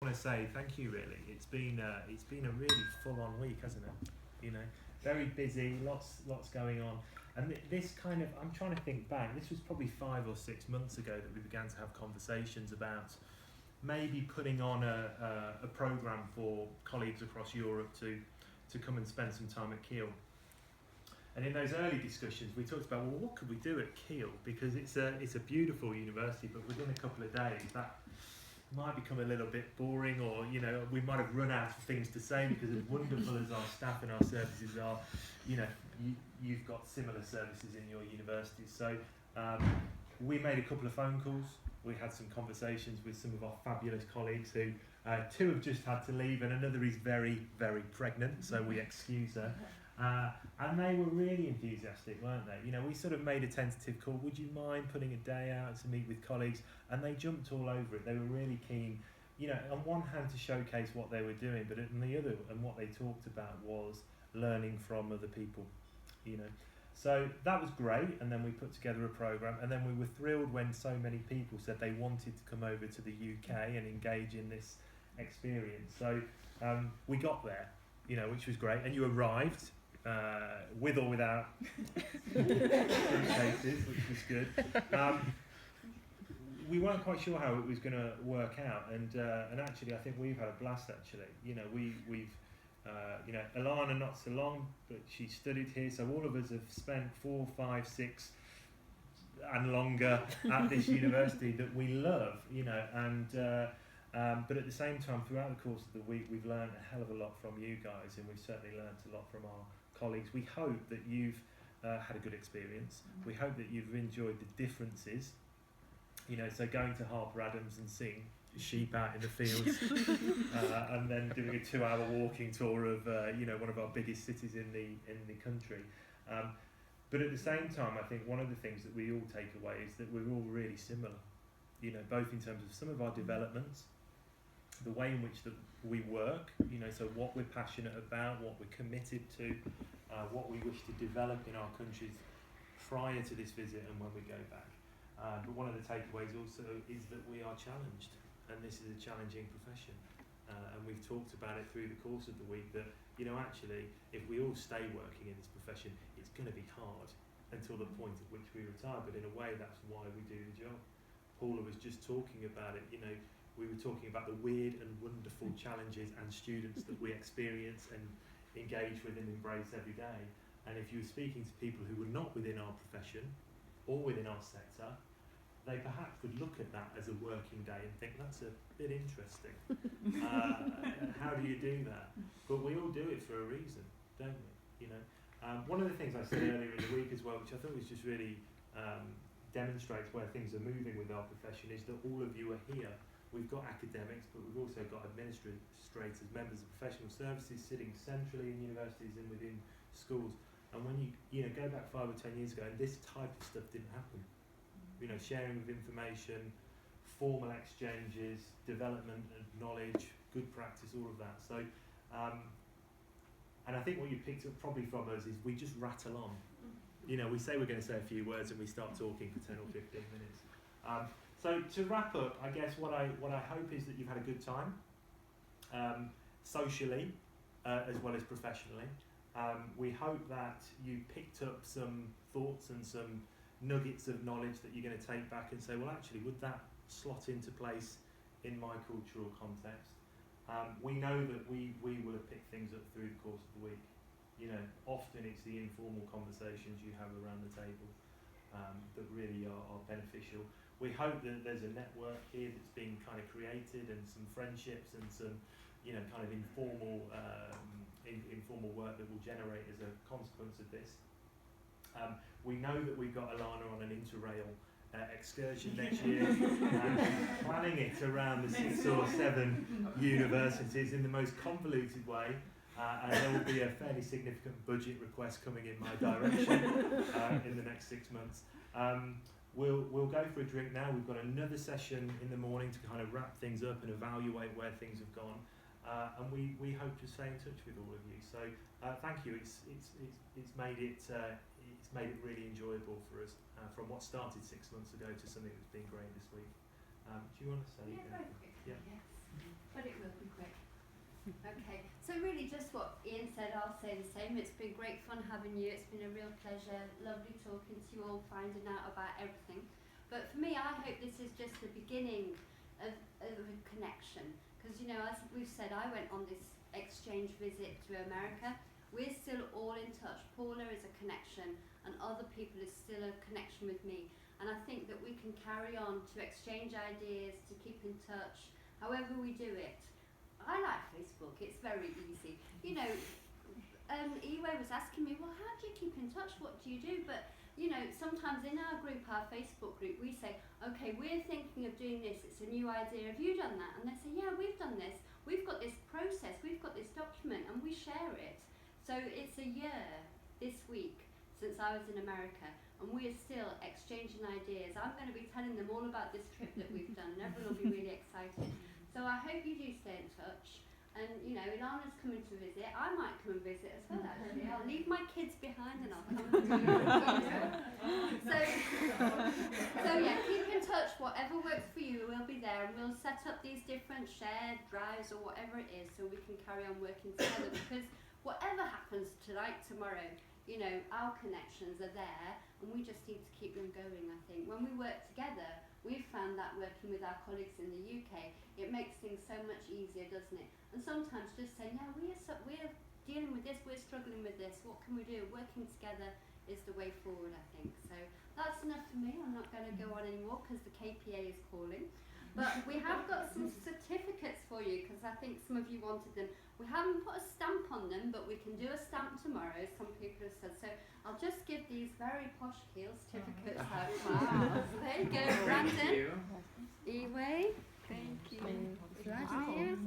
want to say thank you. Really, it's been a really full-on week, hasn't it? You know, very busy, lots going on, and this kind of, I'm trying to think back. This was probably 5 or 6 months ago that we began to have conversations about maybe putting on a program for colleagues across Europe to come and spend some time at Kiel. And in those early discussions, we talked about, well, what could we do at Kiel? Because it's a beautiful university, but within a couple of days, that might become a little bit boring, or we might have run out of things to say, because as wonderful as our staff and our services are, you've got similar services in your universities. So we made a couple of phone calls. We had some conversations with some of our fabulous colleagues who, 2 have just had to leave, and another is very, very pregnant, so we excuse her. And they were really enthusiastic, weren't they? We sort of made a tentative call. Would you mind putting a day out to meet with colleagues? And they jumped all over it. They were really keen, on one hand to showcase what they were doing, but on the other, and what they talked about was learning from other people, So that was great, and then we put together a programme, and then we were thrilled when so many people said they wanted to come over to the UK and engage in this experience. So we got there, which was great, and you arrived. With or without suitcases, which was good. We weren't quite sure how it was going to work out, and actually, I think we've had a blast. Actually, we've Alana not so long, but she studied here, so all of us have spent 4, 5, 6, and longer at this university that we love, but at the same time, throughout the course of the week, we've learned a hell of a lot from you guys, and we've certainly learned a lot from our colleagues. We hope that you've had a good experience. We hope that you've enjoyed the differences. So going to Harper Adams and seeing sheep out in the fields, and then doing a 2-hour walking tour of one of our biggest cities in the country. But at the same time, I think one of the things that we all take away is that we're all really similar. Both in terms of some of our developments, the way in which we work, so what we're passionate about, what we're committed to, what we wish to develop in our countries prior to this visit and when we go back. But one of the takeaways also is that we are challenged, and this is a challenging profession. And we've talked about it through the course of the week that, actually, if we all stay working in this profession, it's going to be hard until the point at which we retire. But in a way, that's why we do the job. Paula was just talking about it, we were talking about the weird and wonderful challenges and students that we experience and engage with and embrace every day. And if you were speaking to people who were not within our profession or within our sector, they perhaps would look at that as a working day and think, that's a bit interesting. How do you do that? But we all do it for a reason, don't we? One of the things I said earlier in the week as well, which I thought was just really demonstrates where things are moving with our profession, is that all of you are here. We've got academics, but we've also got administrators, members of professional services sitting centrally in universities and within schools. And when you go back 5 or 10 years ago, and this type of stuff didn't happen. Sharing of information, formal exchanges, development of knowledge, good practice, all of that. So, and I think what you picked up probably from us is we just rattle on. We say we're going to say a few words and we start talking for 10 or 15 minutes. So to wrap up, I guess what I hope is that you've had a good time, socially as well as professionally. We hope that you picked up some thoughts and some nuggets of knowledge that you're going to take back and say, well, actually, would that slot into place in my cultural context? We know that we will have picked things up through the course of the week. Often it's the informal conversations you have around the table that really are beneficial. We hope that there's a network here that's being kind of created, and some friendships and some, kind of informal work that will generate as a consequence of this. We know that we've got Alana on an interrail excursion next year, planning it around the 6 or 7 universities in the most convoluted way. And there will be a fairly significant budget request coming in my direction in the next 6 months. We'll go for a drink now. We've got another session in the morning to kind of wrap things up and evaluate where things have gone. And we hope to stay in touch with all of you. So thank you. It's made it really enjoyable for us from what started 6 months ago to something that's been great this week. Do you want to say? Yeah, very quickly. Yeah. Yes. But it will Okay, so really just what Ian said, I'll say the same. It's been great fun having you. It's been a real pleasure. Lovely talking to you all, finding out about everything. But for me, I hope this is just the beginning of a connection. Because, you know, as we've said, I went on this exchange visit to America. We're still all in touch. Paula is a connection, and other people is still a connection with me. And I think that we can carry on to exchange ideas, to keep in touch, however we do it. I like Facebook, it's very easy. You know, Ewe was asking me, well, how do you keep in touch? What do you do? But, you know, sometimes in our group, our Facebook group, we say, okay, we're thinking of doing this. It's a new idea. Have you done that? And they say, yeah, we've done this. We've got this process. We've got this document, and we share it. So it's a year this week since I was in America, and we are still exchanging ideas. I'm going to be telling them all about this trip that we've done, and everyone will be really excited. So I hope you do stay in touch. And, you know, Ilana's coming to visit. I might come and visit as well, actually. I'll leave my kids behind and I'll come and do it. So, yeah, keep in touch. Whatever works for you, we'll be there. And we'll set up these different shared drives or whatever it is so we can carry on working together. Because whatever happens tonight, tomorrow, you know, our connections are there. And we just need to keep them going, I think. When we work together, we've found that working with our colleagues in the UK, it makes things so much easier, doesn't it? And sometimes just saying, yeah, we're dealing with this, we're struggling with this, what can we do? Working together is the way forward, I think. So that's enough for me. I'm not going to go on anymore because the KPA is calling. But we have got some certificates for you because I think some of you wanted them. We haven't put a stamp on them, but we can do a stamp tomorrow, some people have said. So I'll just give these very posh Keel certificates out. Wow. So there you go, Brandon. Thank you. Ewe. Thank you. Vladimir.